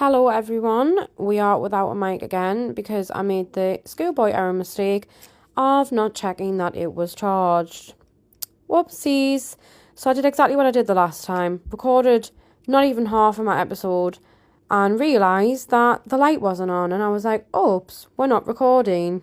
Hello everyone, we are without a mic again because I made the schoolboy error mistake of not checking that it was charged. Whoopsies. So I did exactly what I did the last time, recorded not even half of my episode and realised that the light wasn't on and I was like, oops, we're not recording.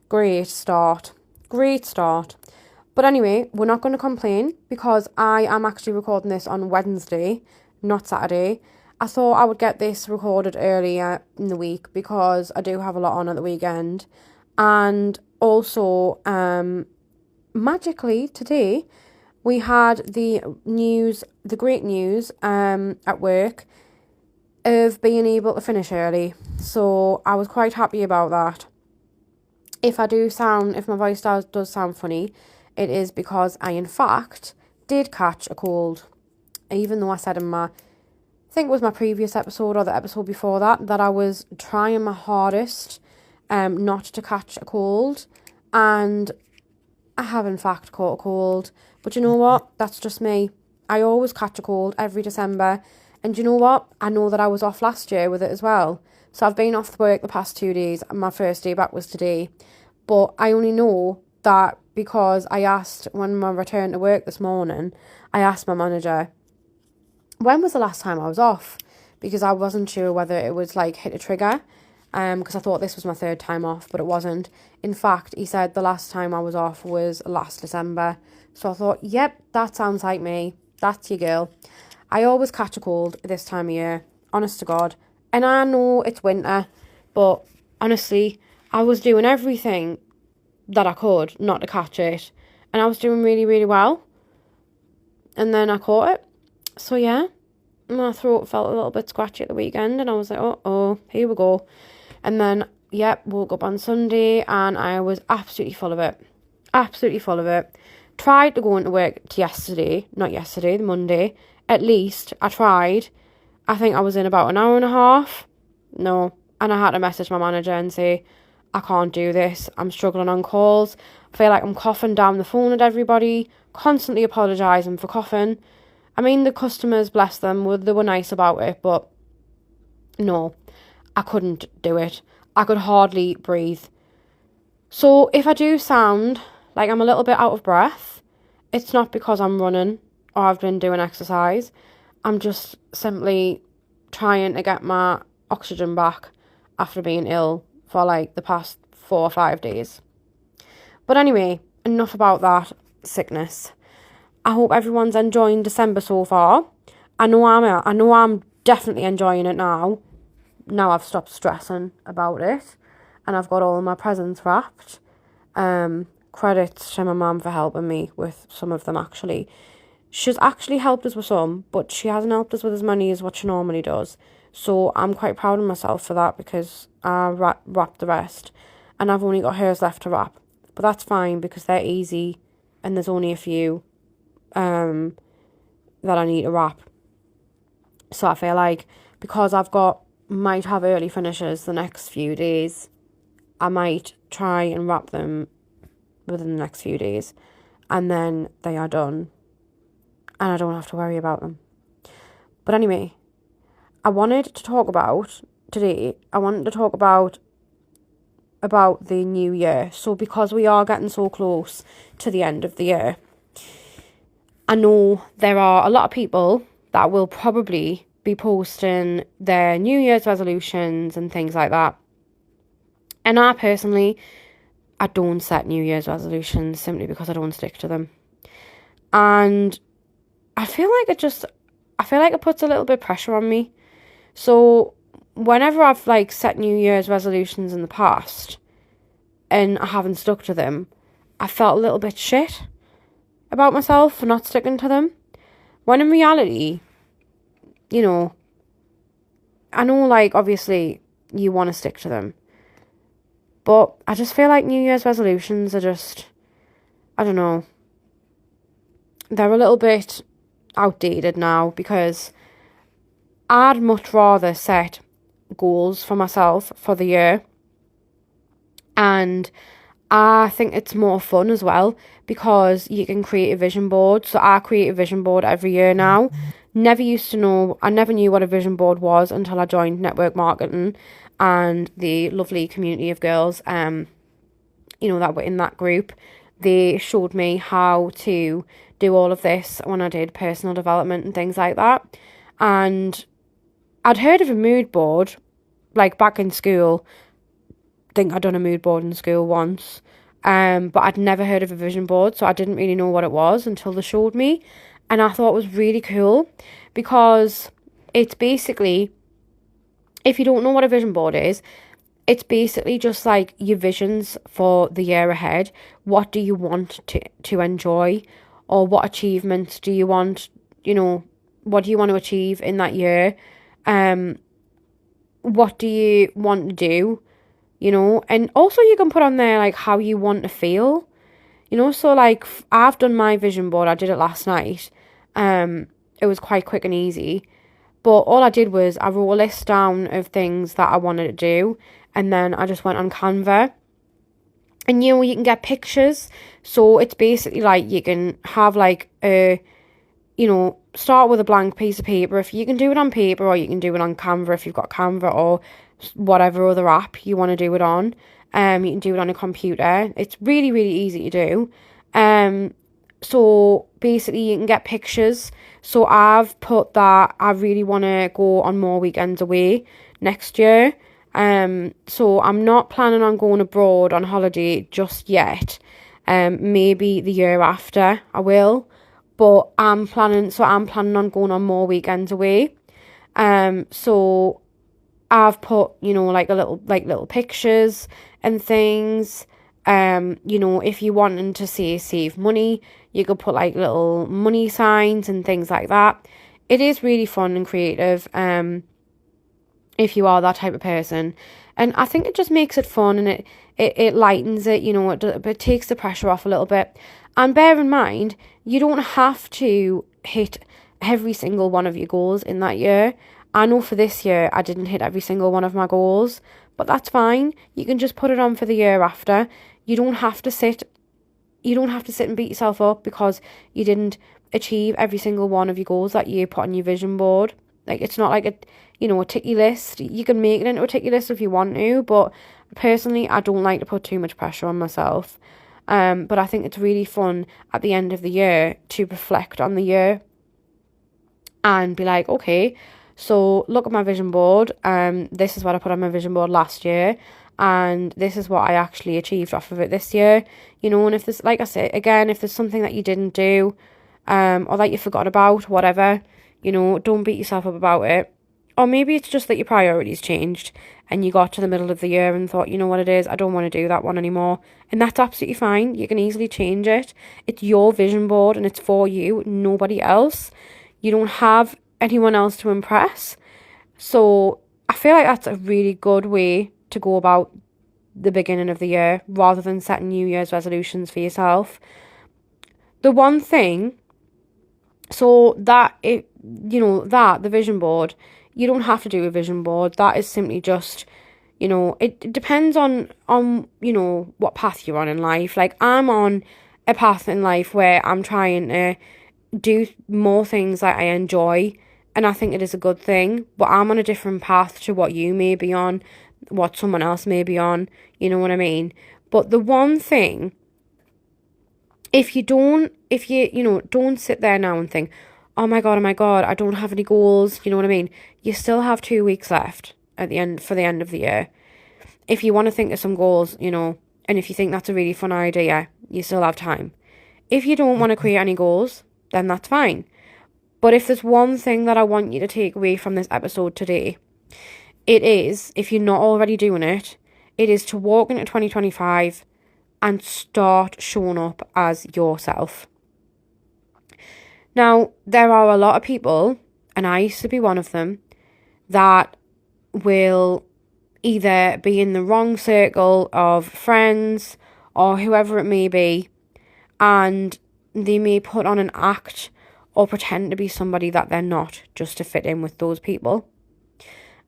Great start. But anyway, we're not going to complain because I am actually recording this on Wednesday, not Saturday. I thought I would get this recorded earlier in the week because I do have a lot on at the weekend. And also, magically today, we had the great news at work of being able to finish early. So I was quite happy about that. If my voice does sound funny, it is because I, in fact, did catch a cold. Even though I said in I think it was my previous episode or the episode before that I was trying my hardest not to catch a cold. And I have, in fact, caught a cold. But you know what? That's just me. I always catch a cold every December. And you know what? I know that I was off last year with it as well. So I've been off work the past 2 days. And my first day back was today. But I only know that because I asked, when my return to work this morning, I asked my manager, when was the last time I was off? Because I wasn't sure whether it was like hit a trigger. Because I thought this was my third time off, but it wasn't. In fact, he said the last time I was off was last December. So I thought, yep, that sounds like me. That's your girl. I always catch a cold this time of year, honest to God. And I know it's winter, but honestly, I was doing everything that I could not to catch it. And I was doing really, really well. And then I caught it. So yeah, my throat felt a little bit scratchy at the weekend. And I was like, oh, here we go. And then, woke up on Sunday and I was absolutely full of it. Absolutely full of it. Tried to go into work the Monday. At least I tried. I think I was in about an hour and a half. No. And I had to message my manager and say, I can't do this. I'm struggling on calls. I feel like I'm coughing down the phone at everybody. Constantly apologising for coughing. I mean, the customers, bless them, they were nice about it. But no, I couldn't do it. I could hardly breathe. So if I do sound like I'm a little bit out of breath, it's not because I'm running or I've been doing exercise. I'm just simply trying to get my oxygen back after being ill for like the past 4 or 5 days. But anyway, enough about that sickness. I hope everyone's enjoying December so far. I know I'm definitely enjoying it now. Now I've stopped stressing about it and I've got all my presents wrapped. Credits to my mum for helping me with some of them actually. She's actually helped us with some, but she hasn't helped us with as many as what she normally does. So I'm quite proud of myself for that because I wrapped the rest and I've only got hers left to wrap. But that's fine because they're easy and there's only a few that I need to wrap. So I feel like because might have early finishes the next few days, I might try and wrap them within the next few days and then they are done and I don't have to worry about them. But anyway, I wanted to talk about the new year. So because we are getting so close to the end of the year, I know there are a lot of people that will probably be posting their New Year's resolutions and things like that. And I personally, I don't set New Year's resolutions simply because I don't stick to them. And I feel like it puts a little bit of pressure on me. So whenever I've like set New Year's resolutions in the past and I haven't stuck to them, I felt a little bit shit about myself for not sticking to them. When in reality, I know like obviously you want to stick to them. But I just feel like New Year's resolutions are just, I don't know, they're a little bit outdated now because I'd much rather set goals for myself for the year. And I think it's more fun as well because you can create a vision board. So I create a vision board every year now Never used to know, I never knew what a vision board was until I joined network marketing and the lovely community of girls, that were in that group. They showed me how to do all of this when I did personal development and things like that. And I'd heard of a mood board, like back in school. I think I'd done a mood board in school once. But I'd never heard of a vision board, so I didn't really know what it was until they showed me. And I thought it was really cool because it's basically, if you don't know what a vision board is, it's basically just like your visions for the year ahead. What do you want to enjoy, or what achievements do you want, what do you want to achieve in that year? What do you want to do? And also you can put on there like how you want to feel, so like I've done my vision board. I did it last night. It was quite quick and easy, but all I did was I wrote a list down of things that I wanted to do, and then I just went on Canva. And you can get pictures, so it's basically like you can have like start with a blank piece of paper. If you can do it on paper, or you can do it on Canva if you've got Canva, or whatever other app you want to do it on. You can do it on a computer. It's really, really easy to do. So basically you can get pictures. So I've put that I really want to go on more weekends away next year. So I'm not planning on going abroad on holiday just yet. Maybe the year after I will. But I'm planning on going on more weekends away. So I've put, like little pictures and things. If you wanted to save money, you could put like little money signs and things like that. It is really fun and creative, if you are that type of person. And I think it just makes it fun, and it lightens it, it takes the pressure off a little bit. And bear in mind, you don't have to hit every single one of your goals in that year. I know for this year, I didn't hit every single one of my goals, but that's fine. You can just put it on for the year after. You don't have to sit and beat yourself up because you didn't achieve every single one of your goals that you put on your vision board. Like, it's not like a ticky list. You can make it into a ticky list if you want to, but personally, I don't like to put too much pressure on myself. But I think it's really fun at the end of the year to reflect on the year and be like, okay, so look at my vision board. This is what I put on my vision board last year, and this is what I actually achieved off of it this year. And if there's, like I said again, if there's something that you didn't do, or that you forgot about, whatever, don't beat yourself up about it. Or maybe it's just that your priorities changed and you got to the middle of the year and thought, you know what it is, I don't want to do that one anymore. And that's absolutely fine. You can easily change it. It's your vision board and it's for you, nobody else. You don't have anyone else to impress. So I feel like that's a really good way to go about the beginning of the year rather than setting New Year's resolutions for yourself. The one thing, so that the vision board, you don't have to do a vision board. That is simply just, it depends on what path you're on in life. Like, I'm on a path in life where I'm trying to do more things that I enjoy, and I think it is a good thing. But I'm on a different path to what you may be on, what someone else may be on, you know what I mean? But the one thing, if you don't sit there now and think, oh my god, I don't have any goals, you know what I mean? You still have 2 weeks left for the end of the year. If you want to think of some goals, and if you think that's a really fun idea, you still have time. If you don't want to create any goals, then that's fine. But if there's one thing that I want you to take away from this episode today, it is, if you're not already doing it, it is to walk into 2025 and start showing up as yourself. Now, there are a lot of people, and I used to be one of them, that will either be in the wrong circle of friends or whoever it may be, and they may put on an act or pretend to be somebody that they're not just to fit in with those people.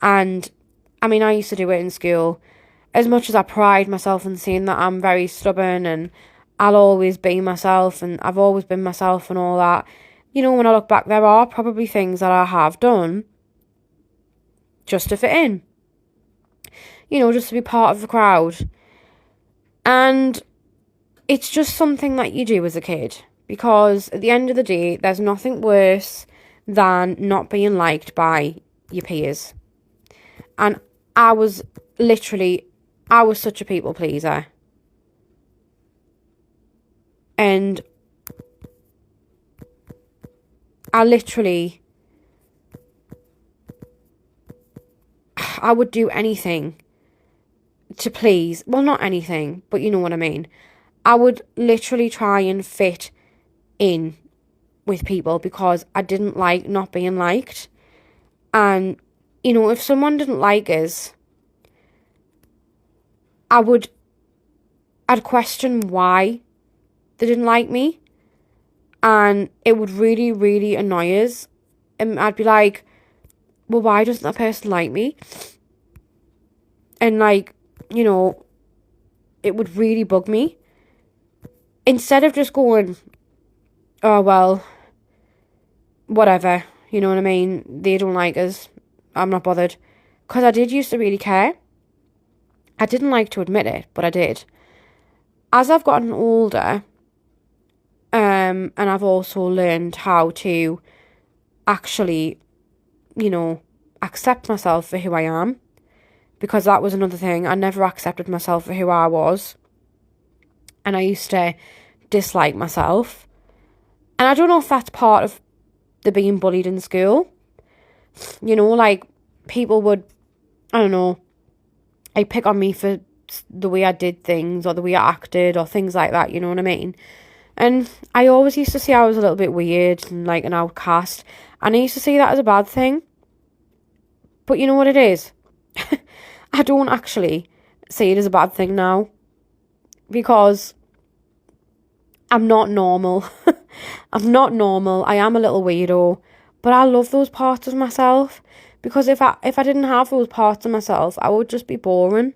And I mean, I used to do it in school. As much as I pride myself in saying that I'm very stubborn and I'll always be myself and I've always been myself and all that, you know, when I look back, there are probably things that I have done just to fit in, you know, just to be part of the crowd. And it's just something that you do as a kid, because at the end of the day, there's nothing worse than not being liked by your peers. And I was such a people pleaser. And I would do anything to please. Well, not anything, but you know what I mean. I would literally try and fit in with people because I didn't like not being liked. And, you know, if someone didn't like us, I'd question why they didn't like me. And it would really, really annoy us. And I'd be like, well, why doesn't that person like me? And like, you know, it would really bug me. Instead of just going, oh, well, whatever, you know what I mean? They don't like us. I'm not bothered. Because I did used to really care. I didn't like to admit it, but I did. As I've gotten older, and I've also learned how to actually, you know, accept myself for who I am. Because that was another thing. I never accepted myself for who I was. And I used to dislike myself. And I don't know if that's part of the being bullied in school. You know, like, people would, I don't know, like, pick on me for the way I did things or the way I acted or things like that, you know what I mean? And I always used to see I was a little bit weird and like an outcast. And I used to see that as a bad thing. But you know what it is? I don't actually see it as a bad thing now. Because I'm not normal. I'm not normal. I am a little weirdo. But I love those parts of myself. Because if I didn't have those parts of myself, I would just be boring.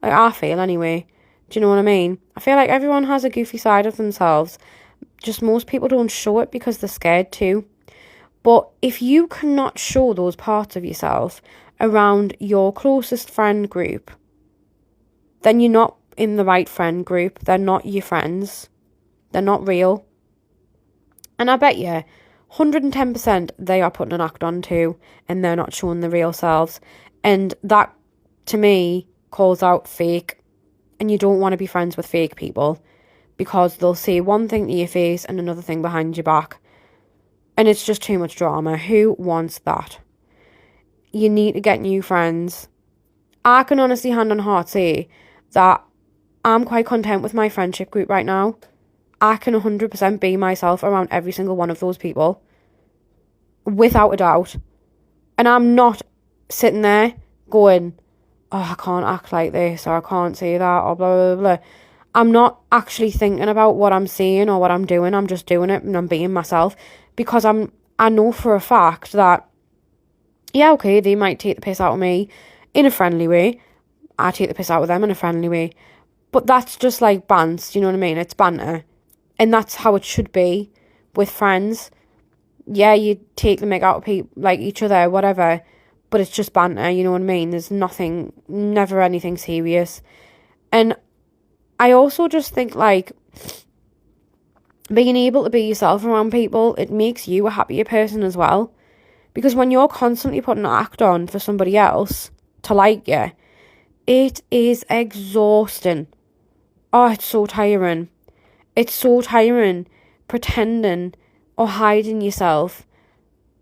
Like, I feel anyway. Do you know what I mean? I feel like everyone has a goofy side of themselves. Just most people don't show it because they're scared to. But if you cannot show those parts of yourself around your closest friend group, then you're not in the right friend group. They're not your friends. They're not real. And I bet you 110% they are putting an act on too, and they're not showing the real selves. And that, to me, calls out fake. And you don't want to be friends with fake people, because they'll say one thing to your face and another thing behind your back. And it's just too much drama. Who wants that? You need to get new friends. I can honestly, hand on heart, say that I'm quite content with my friendship group right now. I can 100% be myself around every single one of those people. Without a doubt. And I'm not sitting there going, oh, I can't act like this, or I can't say that, or blah, blah, blah. I'm not actually thinking about what I'm saying or what I'm doing. I'm just doing it and I'm being myself. Because I know for a fact that, yeah, okay, they might take the piss out of me in a friendly way. I take the piss out of them in a friendly way. But that's just like bands, you know what I mean? It's banter. And that's how it should be with friends. Yeah, you take the mick out of people, like each other, whatever. But it's just banter, you know what I mean? There's never anything serious. And I also just think, like, being able to be yourself around people, it makes you a happier person as well. Because when you're constantly putting an act on for somebody else to like you, it is exhausting. Oh, it's so tiring. It's so tiring pretending or hiding yourself,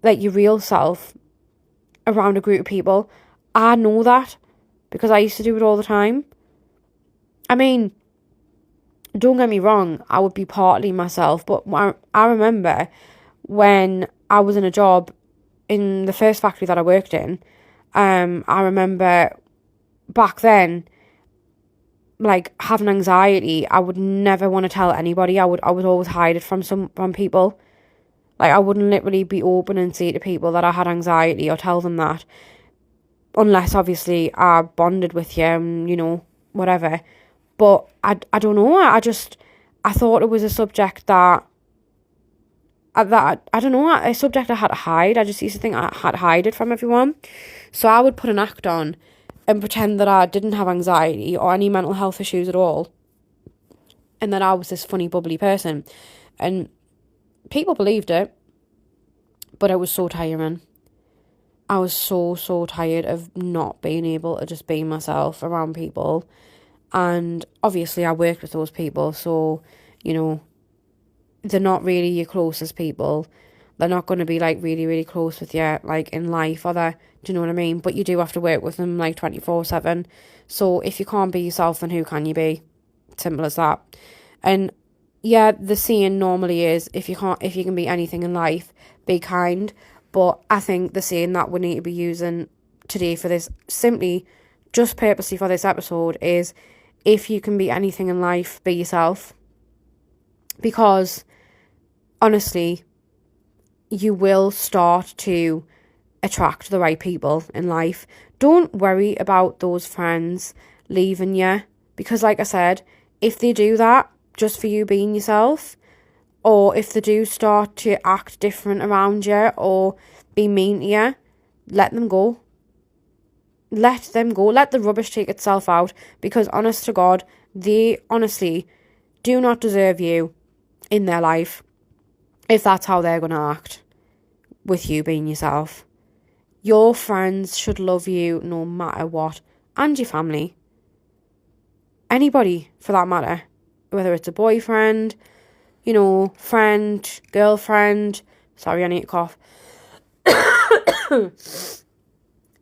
like your real self, around a group of people. I know that because I used to do it all the time. I mean, don't get me wrong, I would be partly myself, but I remember when I was in a job in the first factory that I worked in, I remember back then, like, having anxiety. I would never want to tell anybody. I would always hide it from people. Like, I wouldn't literally be open and say to people that I had anxiety or tell them that, unless obviously I bonded with you and, you know, whatever. But I don't know, I thought it was a subject that I don't know, a subject I had to hide. I just used to think I had to hide it from everyone. So I would put an act on and pretend that I didn't have anxiety or any mental health issues at all, and that I was this funny, bubbly person. And people believed it, but it was so tiring. I was so tired of not being able to just be myself around people. And obviously I worked with those people, so, you know, they're not really your closest people. They're not going to be like really, really close with you, like in life, are they? Do you know what I mean? But you do have to work with them like 24/7. So if you can't be yourself, then who can you be? Simple as that. And yeah, the saying normally is if you can be anything in life, be kind. But I think the saying that we need to be using today for this, simply, just purposely for this episode, is if you can be anything in life, be yourself. Because honestly, you will start to attract the right people in life. Don't worry about those friends leaving you, because like I said, if they do that just for you being yourself, or if they do start to act different around you or be mean to you, let them go. Let them go. Let the rubbish take itself out, because honest to God, they honestly do not deserve you in their life if that's how they're going to act with you being yourself. Your friends should love you no matter what, and your family. Anybody for that matter, whether it's a boyfriend, you know, friend, girlfriend. Sorry, I need to cough.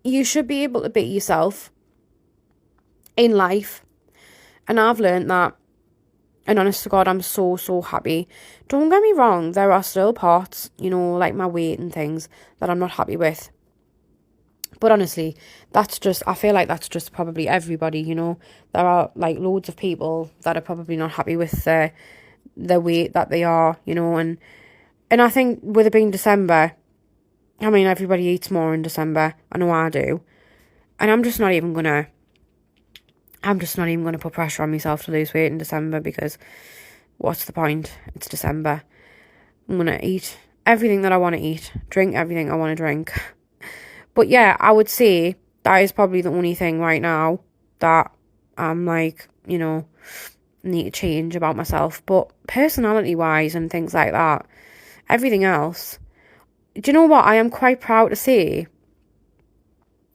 You should be able to be yourself in life. And I've learned that. And honest to God, I'm so happy. Don't get me wrong, there are still parts, you know, like my weight and things that I'm not happy with. But honestly, I feel like that's just probably everybody, you know. There are like loads of people that are probably not happy with their weight that they are, you know. And I think with it being December, I mean, everybody eats more in December. I know I do. And I'm just not even going to put pressure on myself to lose weight in December, because what's the point? It's December. I'm going to eat everything that I want to eat, drink everything I want to drink. But yeah, I would say that is probably the only thing right now that I'm like, you know, need to change about myself. But personality-wise and things like that, everything else, do you know what? I am quite proud to say,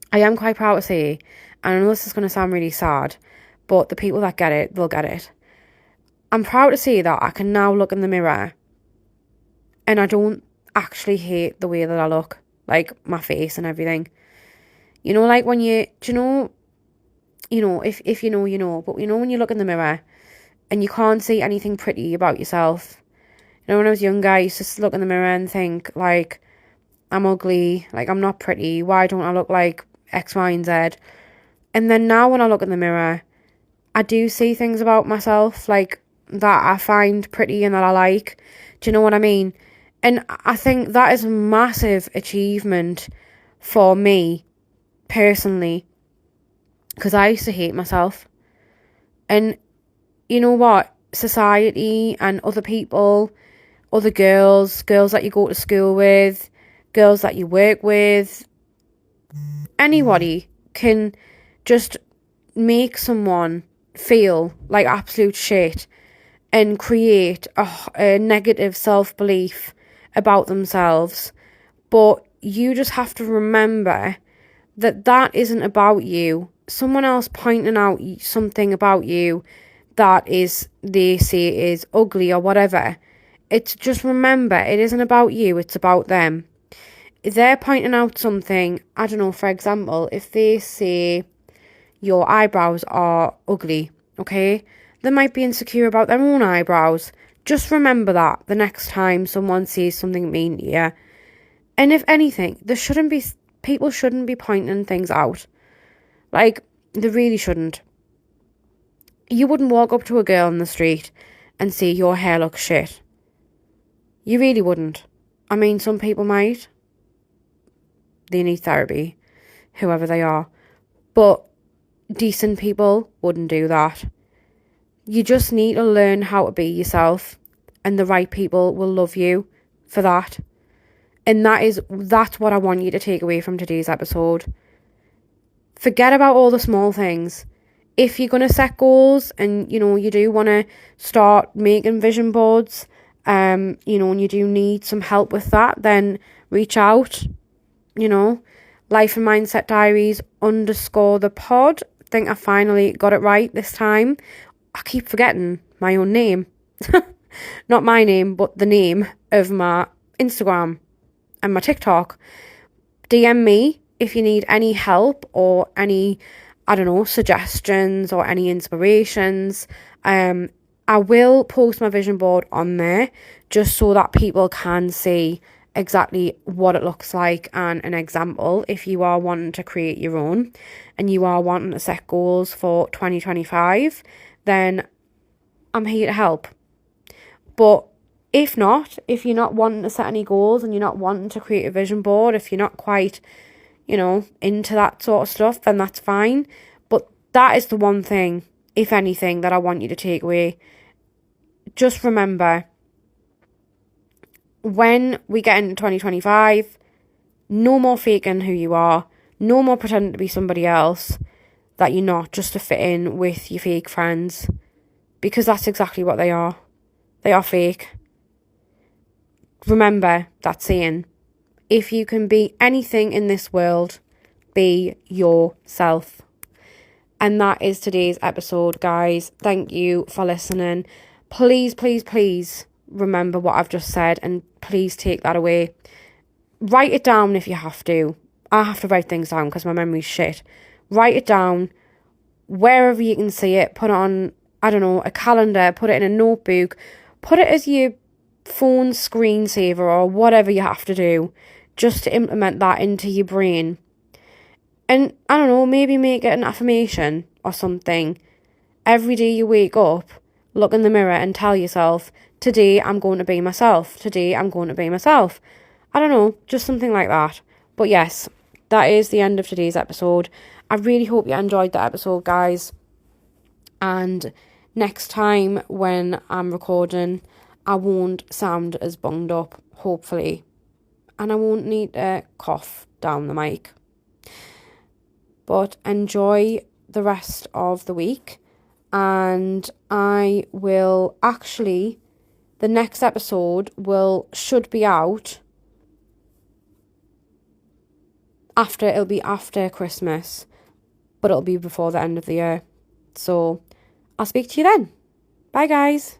and I know this is going to sound really sad, but the people that get it, they'll get it. I'm proud to say that I can now look in the mirror and I don't actually hate the way that I look, like my face and everything. You know, like when if you know, you know, but you know when you look in the mirror and you can't see anything pretty about yourself. You know, when I was younger, I used to look in the mirror and think, like, I'm ugly, like, I'm not pretty, why don't I look like X, Y, and Z? And then now when I look in the mirror, I do see things about myself, like, that I find pretty and that I like. Do you know what I mean? And I think that is a massive achievement for me, personally, because I used to hate myself. And you know what? Society and other people, other girls that you go to school with, girls that you work with, anybody can just make someone feel like absolute shit and create a negative self-belief about themselves. But you just have to remember that isn't about you. Someone else pointing out something about you that they say is ugly or whatever, it's just, remember, it isn't about you, it's about them. If they're pointing out something, I don't know, for example, if they say your eyebrows are ugly, okay, they might be insecure about their own eyebrows. Just remember that the next time someone says something mean to you. And if anything, people shouldn't be pointing things out. Like, they really shouldn't. You wouldn't walk up to a girl in the street and say your hair looks shit. You really wouldn't. I mean, some people might. They need therapy, whoever they are. But decent people wouldn't do that. You just need to learn how to be yourself, and the right people will love you for that. And that's what I want you to take away from today's episode. Forget about all the small things. If you're going to set goals and, you do want to start making vision boards, and you do need some help with that, then reach out, Life and Mindset Diaries _ pod. I think I finally got it right this time. I keep forgetting my own name. Not my name, but the name of my Instagram and my TikTok. DM me if you need any help or any, suggestions or any inspirations. I will post my vision board on there just so that people can see exactly what it looks like and an example if you are wanting to create your own and you are wanting to set goals for 2025, then I'm here to help. But if you're not wanting to set any goals and you're not wanting to create a vision board, if you're not quite, into that sort of stuff, then that's fine. But that is the one thing, if anything, that I want you to take away. Just remember, when we get into 2025, no more faking who you are, no more pretending to be somebody else that you're not just to fit in with your fake friends, because that's exactly what they are. They are fake. Remember that saying, if you can be anything in this world, be yourself. And that is today's episode, guys. Thank you for listening. Please, please, please remember what I've just said and please take that away. Write it down if you have to. I have to write things down because my memory's shit. Write it down wherever you can see it. Put it on, a calendar. Put it in a notebook. Put it as your phone screensaver or whatever you have to do just to implement that into your brain. And maybe make it an affirmation or something. Every day you wake up, look in the mirror and tell yourself, today I'm going to be myself. Today I'm going to be myself. Just something like that. But yes, that is the end of today's episode. I really hope you enjoyed the episode, guys. And next time when I'm recording, I won't sound as bunged up, hopefully. And I won't need to cough down the mic. But enjoy the rest of the week. And I will the next episode should be out it'll be after Christmas, but it'll be before the end of the year. So I'll speak to you then. Bye, guys.